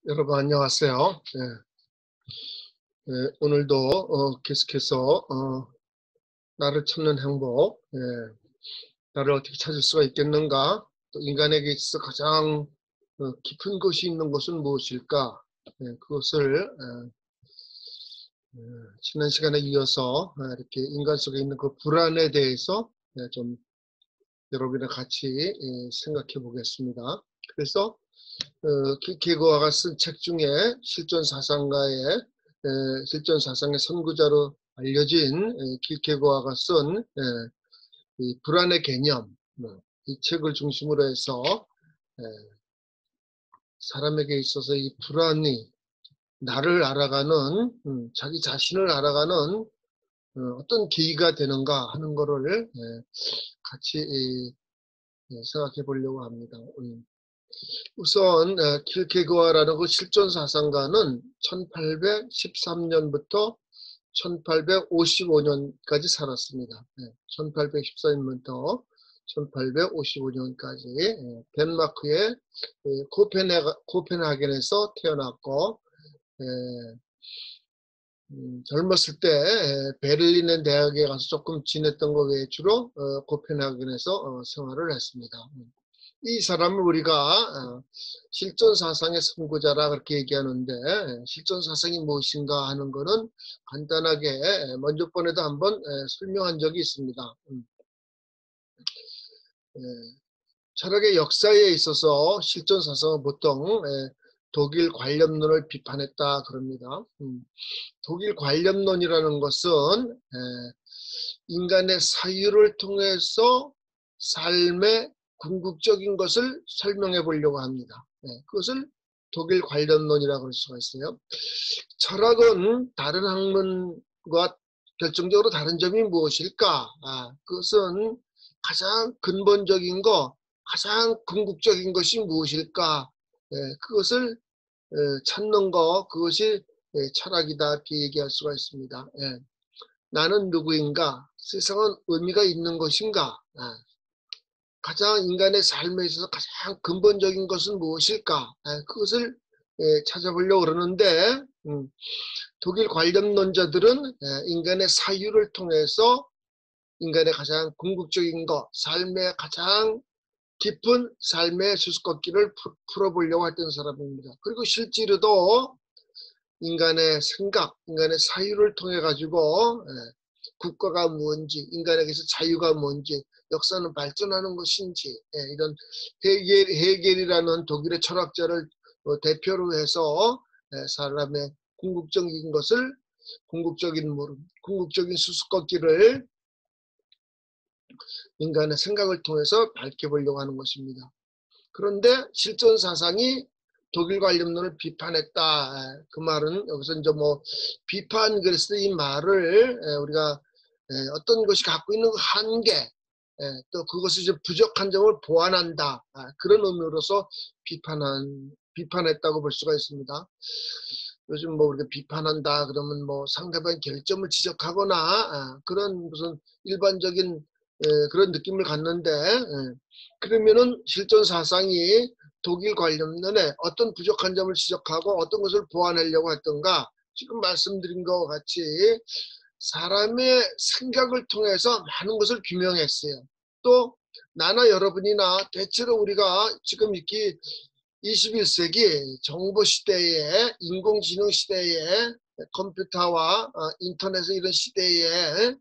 여러분 안녕하세요. 오늘도 계속해서 나를 찾는 행복, 나를 어떻게 찾을 수가 있겠는가? 또 인간에게 있어서 가장 깊은 것이 있는 것은 무엇일까? 그것을 지난 시간에 이어서 이렇게 인간 속에 있는 그 불안에 대해서 좀 여러분이랑 같이 생각해 보겠습니다. 그래서 키케고아가 쓴 책 중에 실존사상의 선구자로 알려진 키케고아가 쓴 이 불안의 개념, 이 책을 중심으로 해서 에, 사람에게 있어서 이 불안이 나를 알아가는, 자기 자신을 알아가는 어떤 계기가 되는가 하는 거를 같이 생각해 보려고 합니다. 우선 킬케고아라는 그 실존사상가는 1813년부터 1855년까지 살았습니다. 1814년부터 1855년까지 덴마크의 코펜하겐에서 태어났고 젊었을 때 베를린의 대학에 가서 조금 지냈던 것 외에 주로 코펜하겐에서 생활을 했습니다. 이 사람을 우리가 실존사상의 선구자라 그렇게 얘기하는데, 실존사상이 무엇인가 하는 거는 간단하게 먼저 번에도 한번 설명한 적이 있습니다. 철학의 역사에 있어서 실존사상은 보통 독일 관념론을 비판했다 그럽니다. 독일 관념론이라는 것은 인간의 사유를 통해서 삶의 궁극적인 것을 설명해 보려고 합니다. 그것을 독일 관념론이라고 할 수가 있어요. 철학은 다른 학문과 결정적으로 다른 점이 무엇일까? 그것은 가장 근본적인 거, 가장 궁극적인 것이 무엇일까? 그것을 찾는 거, 그것이 철학이다 이렇게 얘기할 수가 있습니다. 나는 누구인가? 세상은 의미가 있는 것인가? 가장 인간의 삶에 있어서 가장 근본적인 것은 무엇일까? 그것을 찾아보려고 그러는데 독일 관념론자들은 인간의 사유를 통해서 인간의 가장 궁극적인 것, 삶의 가장 깊은 삶의 수수께끼를 풀어보려고 했던 사람입니다. 그리고 실제로도 인간의 생각, 인간의 사유를 통해 가지고 국가가 뭔지, 인간에게서 자유가 뭔지, 역사는 발전하는 것인지, 이런 헤겔이라는 독일의 철학자를 대표로 해서 사람의 궁극적인 것을, 궁극적인 물음, 궁극적인 수수께끼를 인간의 생각을 통해서 밝혀보려고 하는 것입니다. 그런데 실존사상이 독일 관념론을 비판했다. 그 말은 여기서 이제 뭐 비판 그랬을 때 이 말을 우리가 어떤 것이 갖고 있는 한계, 또 그것이 이제 부족한 점을 보완한다. 그런 의미로서 비판했다고 볼 수가 있습니다. 요즘 뭐 우리가 비판한다 그러면 뭐 상대방의 결점을 지적하거나 그런 무슨 일반적인 그런 느낌을 갖는데, 그러면은 실존사상이 독일 관념론에 어떤 부족한 점을 지적하고 어떤 것을 보완하려고 했던가, 지금 말씀드린 것과 같이 사람의 생각을 통해서 많은 것을 규명했어요. 또 나나 여러분이나 대체로 우리가 지금 이렇게 21세기 정보 시대에, 인공지능 시대에, 컴퓨터와 인터넷 이런 시대에,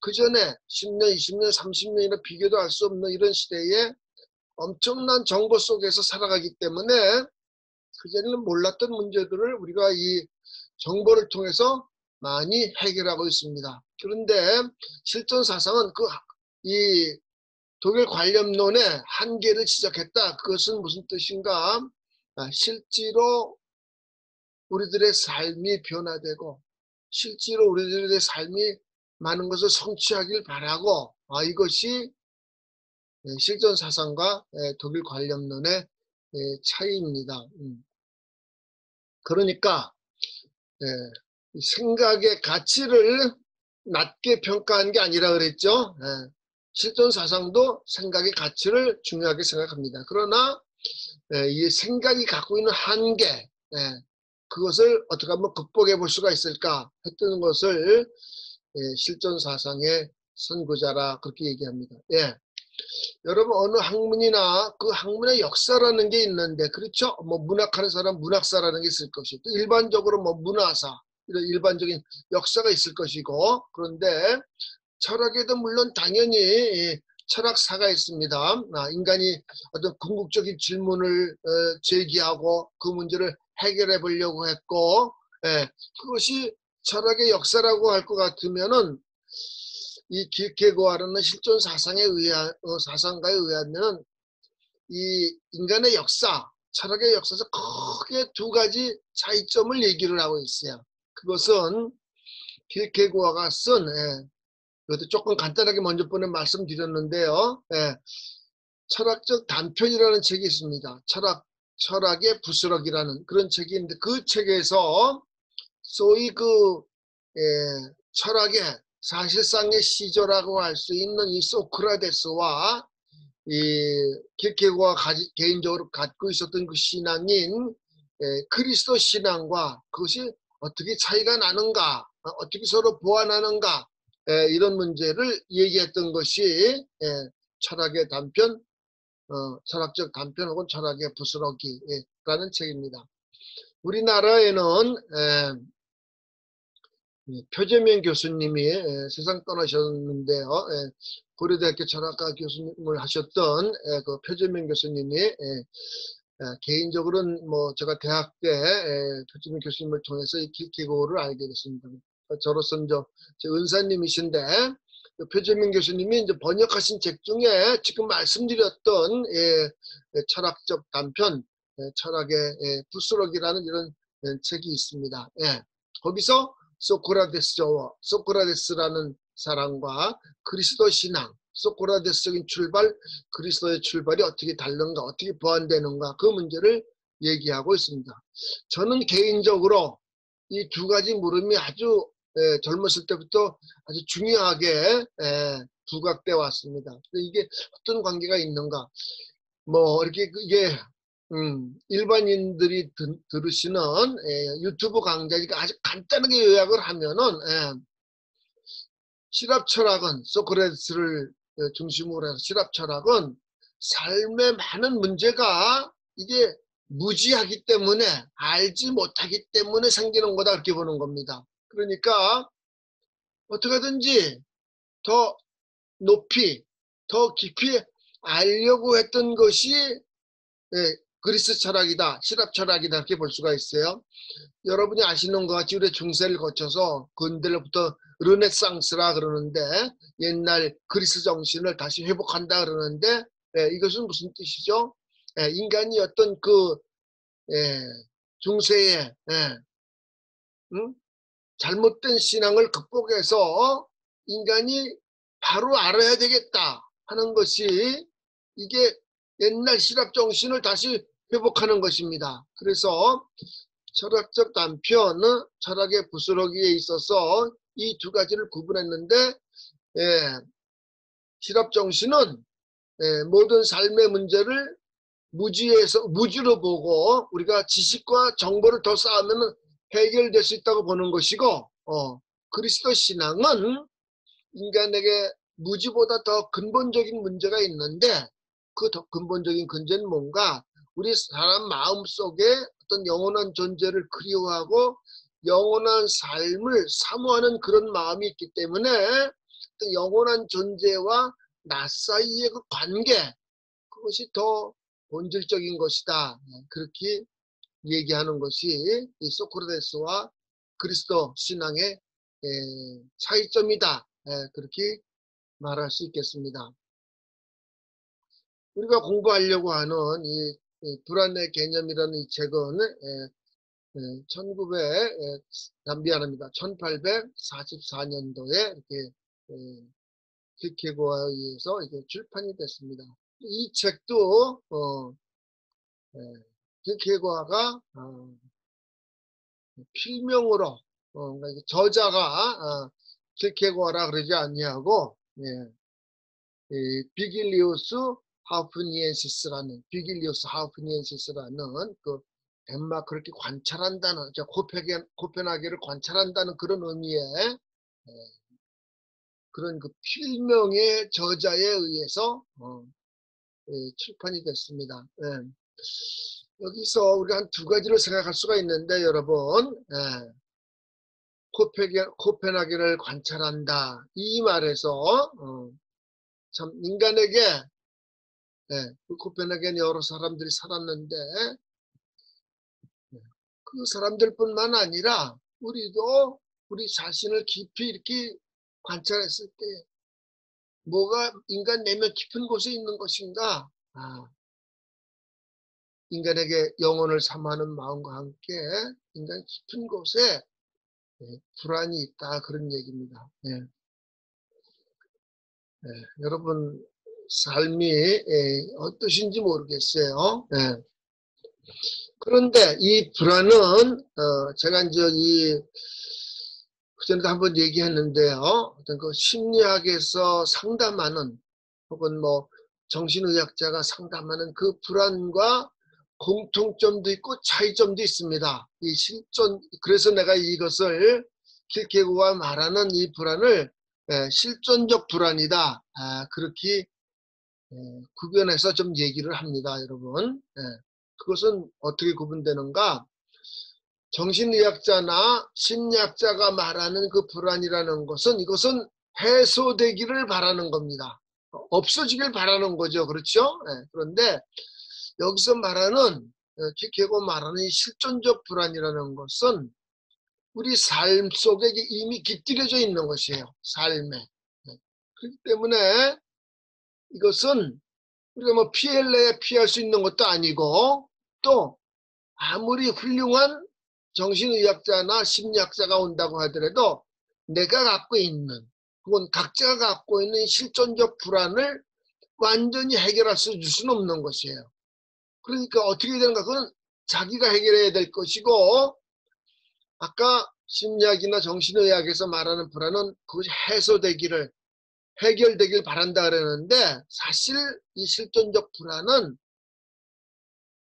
그 전에 10년, 20년, 30년이나 비교도 할 수 없는 이런 시대에 엄청난 정보 속에서 살아가기 때문에 그전에는 몰랐던 문제들을 우리가 이 정보를 통해서 많이 해결하고 있습니다. 그런데 실존사상은 이 독일 관념론의 한계를 지적했다. 그것은 무슨 뜻인가? 실제로 우리들의 삶이 변화되고 실제로 우리들의 삶이 많은 것을 성취하길 바라고, 이것이 실존사상과 독일 관념론의 차이입니다. 그러니까 생각의 가치를 낮게 평가한 게 아니라 그랬죠. 실존사상도 생각의 가치를 중요하게 생각합니다. 그러나 이 생각이 갖고 있는 한계, 그것을 어떻게 하면 극복해 볼 수가 있을까 했던 것을 실존 사상의 선구자라 그렇게 얘기합니다. 여러분 어느 학문이나 그 학문의 역사라는 게 있는데, 그렇죠? 뭐 문학하는 사람 문학사라는 게 있을 것이고, 또 일반적으로 뭐 문화사, 이런 일반적인 역사가 있을 것이고, 그런데 철학에도 물론 당연히 철학사가 있습니다. 인간이 어떤 궁극적인 질문을 제기하고 그 문제를 해결해 보려고 했고, 그것이 철학의 역사라고 할 것 같으면은 이 키르케고아르는 실존 사상가에 의하면 이 인간의 역사, 철학의 역사에서 크게 두 가지 차이점을 얘기를 하고 있어요. 그것은 키르케고아가 쓴, 이것도 조금 간단하게 먼저 번에 말씀드렸는데요. 철학적 단편이라는 책이 있습니다. 철학의 부스러기라는 그런 책이 있는데, 그 책에서 소위 철학의 사실상의 시조라고 할 수 있는 이 소크라테스와 이 키르케고아가 개인적으로 갖고 있었던 그 신앙인 그리스도 신앙과 그것이 어떻게 차이가 나는가, 어떻게 서로 보완하는가, 이런 문제를 얘기했던 것이 철학의 단편, 철학적 단편 혹은 철학의 부스러기라는 책입니다. 우리나라에는 표재명 교수님이 세상 떠나셨는데요. 고려대학교 철학과 교수님을 하셨던 그 표재명 교수님이 개인적으로는 뭐 제가 대학 때 표재명 교수님을 통해서 이 키르케고아를 알게 됐습니다. 저로서는 제 은사님이신데, 표재명 교수님이 이제 번역하신 책 중에 지금 말씀드렸던 철학적 단편, 철학의 부스러기라는 이런 책이 있습니다. 거기서 소크라테스라는 사람과 그리스도 신앙, 소크라테스적인 출발, 그리스도의 출발이 어떻게 다른가, 어떻게 보완되는가, 그 문제를 얘기하고 있습니다. 저는 개인적으로 이 두 가지 물음이 아주 젊었을 때부터 아주 중요하게 부각돼 왔습니다. 이게 어떤 관계가 있는가, 뭐 이렇게 이게 일반인들이 들으시는 유튜브 강좌니까 아주 간단하게 요약을 하면은, 시랍 철학은, 소크라테스를 중심으로 해서 시랍 철학은 삶의 많은 문제가 이게 무지하기 때문에, 알지 못하기 때문에 생기는 거다, 그렇게 보는 겁니다. 그러니까 어떻게든지 더 높이, 더 깊이 알려고 했던 것이 그리스 철학이다, 시랍 철학이다, 이렇게 볼 수가 있어요. 여러분이 아시는 것 같이 우리 중세를 거쳐서 근대로부터 르네상스라 그러는데, 옛날 그리스 정신을 다시 회복한다 그러는데, 이것은 무슨 뜻이죠? 인간이 어떤 중세의 잘못된 신앙을 극복해서 인간이 바로 알아야 되겠다 하는 것이, 이게 옛날 시랍 정신을 다시 회복하는 것입니다. 그래서 철학적 단편은 철학의 부스러기에 있어서 이 두 가지를 구분했는데, 시랍 정신은 모든 삶의 문제를 무지로 보고 우리가 지식과 정보를 더 쌓으면 해결될 수 있다고 보는 것이고, 그리스도 신앙은 인간에게 무지보다 더 근본적인 문제가 있는데, 그 더 근본적인 문제는 뭔가, 우리 사람 마음속에 어떤 영원한 존재를 그리워하고 영원한 삶을 사모하는 그런 마음이 있기 때문에, 어떤 영원한 존재와 나 사이의 그 관계, 그것이 더 본질적인 것이다, 그렇게 얘기하는 것이 이 소크라테스와 그리스도 신앙의 차이점이다, 그렇게 말할 수 있겠습니다. 우리가 공부하려고 하는 이 불안의 개념이라는 이 책은 1844년도에 이렇게 키르케고아에 의해서 이게 출판이 됐습니다. 이 책도 키르케고아가 필명으로, 그러니까 저자가 키르케고아라 그러지 아니하고 비길리우스 하우프니엔시스라는 비길리우스 하우프니엔시스라는 그 덴마크 그렇게 관찰한다는 코펜하겐을 관찰한다는 그런 의미의 그런 그 필명의 저자에 의해서 출판이 됐습니다. 여기서 우리가 한 두 가지를 생각할 수가 있는데 여러분, 코펜하겐을 관찰한다 이 말에서 참 인간에게 그 코펜하겐 여러 사람들이 살았는데 그 사람들뿐만 아니라 우리도 우리 자신을 깊이 이렇게 관찰했을 때 뭐가 인간 내면 깊은 곳에 있는 것인가? 인간에게 영혼을 삼하는 마음과 함께 인간 깊은 곳에 불안이 있다 그런 얘기입니다. 여러분 삶이 어떠신지 모르겠어요. 그런데 이 불안은 제가 이제 그전에도 한번 얘기했는데요. 어떤 그 심리학에서 상담하는 혹은 뭐 정신의학자가 상담하는 그 불안과 공통점도 있고 차이점도 있습니다. 이 실존 그래서 내가 이것을 킬케고가 말하는 이 불안을 실존적 불안이다. 그렇게 구별해서 좀 얘기를 합니다, 여러분. 그것은 어떻게 구분되는가? 정신의학자나 심리학자가 말하는 그 불안이라는 것은 이것은 해소되기를 바라는 겁니다. 없어지길 바라는 거죠. 그렇죠? 그런데 여기서 말하는 킬케고 말하는 이 실존적 불안이라는 것은 우리 삶 속에 이미 깃들여져 있는 것이에요. 삶에. 그렇기 때문에 이것은 우리가 뭐 피할래야 피할 수 있는 것도 아니고 또 아무리 훌륭한 정신의학자나 심리학자가 온다고 하더라도 내가 갖고 있는 혹은 각자가 갖고 있는 실존적 불안을 완전히 해결할 수는 없는 것이에요. 그러니까 어떻게 되는가? 그건 자기가 해결해야 될 것이고 아까 심리학이나 정신의학에서 말하는 불안은 그것이 해결되길 바란다 그러는데 사실 이 실존적 불안은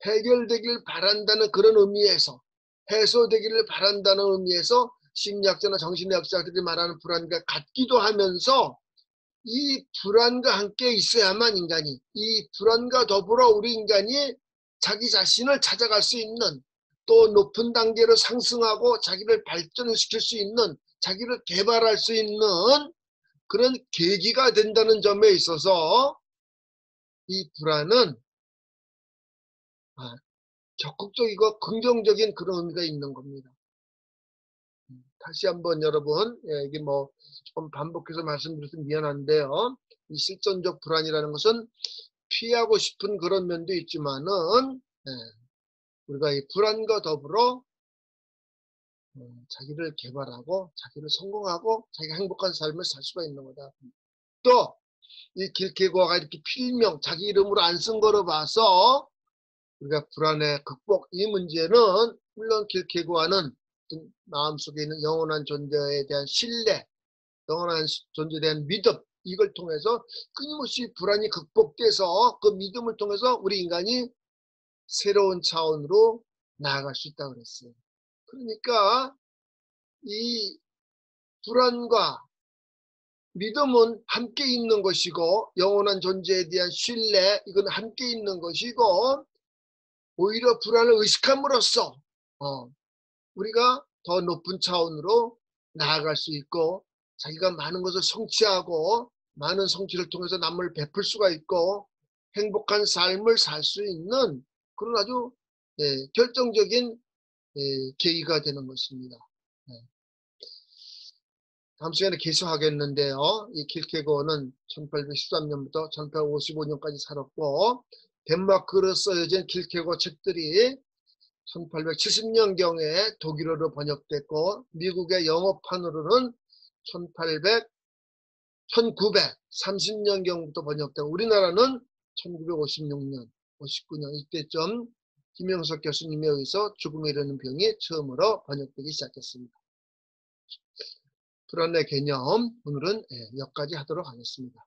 해결되길 바란다는 그런 의미에서 해소되기를 바란다는 의미에서 심리학자나 정신의학자들이 말하는 불안과 같기도 하면서 이 불안과 함께 있어야만 인간이 이 불안과 더불어 우리 인간이 자기 자신을 찾아갈 수 있는 또 높은 단계로 상승하고 자기를 발전시킬 수 있는 자기를 개발할 수 있는 그런 계기가 된다는 점에 있어서 이 불안은 적극적이고 긍정적인 그런 의미가 있는 겁니다. 다시 한번 여러분, 이게 뭐 조금 반복해서 말씀드려서 미안한데요. 이 실존적 불안이라는 것은 피하고 싶은 그런 면도 있지만은 우리가 이 불안과 더불어 자기를 개발하고 자기를 성공하고 자기가 행복한 삶을 살 수가 있는 거다. 또 이 길케고아가 이렇게 필명 자기 이름으로 안 쓴 거로 봐서 우리가 불안의 극복 이 문제는 물론 길케고아는 마음속에 있는 영원한 존재에 대한 신뢰, 영원한 존재에 대한 믿음 이걸 통해서 끊임없이 불안이 극복돼서 그 믿음을 통해서 우리 인간이 새로운 차원으로 나아갈 수 있다고 그랬어요. 그러니까 이 불안과 믿음은 함께 있는 것이고 영원한 존재에 대한 신뢰 이건 함께 있는 것이고 오히려 불안을 의식함으로써 우리가 더 높은 차원으로 나아갈 수 있고 자기가 많은 것을 성취하고 많은 성취를 통해서 남을 베풀 수가 있고 행복한 삶을 살 수 있는 그런 아주 결정적인 계기가 되는 것입니다. 다음 시간에 계속하겠는데요. 이 킬케고어는 1813년부터 1855년까지 살았고 덴마크로 쓰여진 킬케고 책들이 1870년경에 독일어로 번역됐고 미국의 영어판으로는 1930년경부터 번역되고 우리나라는 1956년, 59년 이때쯤 김영석 교수님에 의해서 죽음에 이르는 병이 처음으로 번역되기 시작했습니다. 불안의 개념 오늘은 여기까지 하도록 하겠습니다.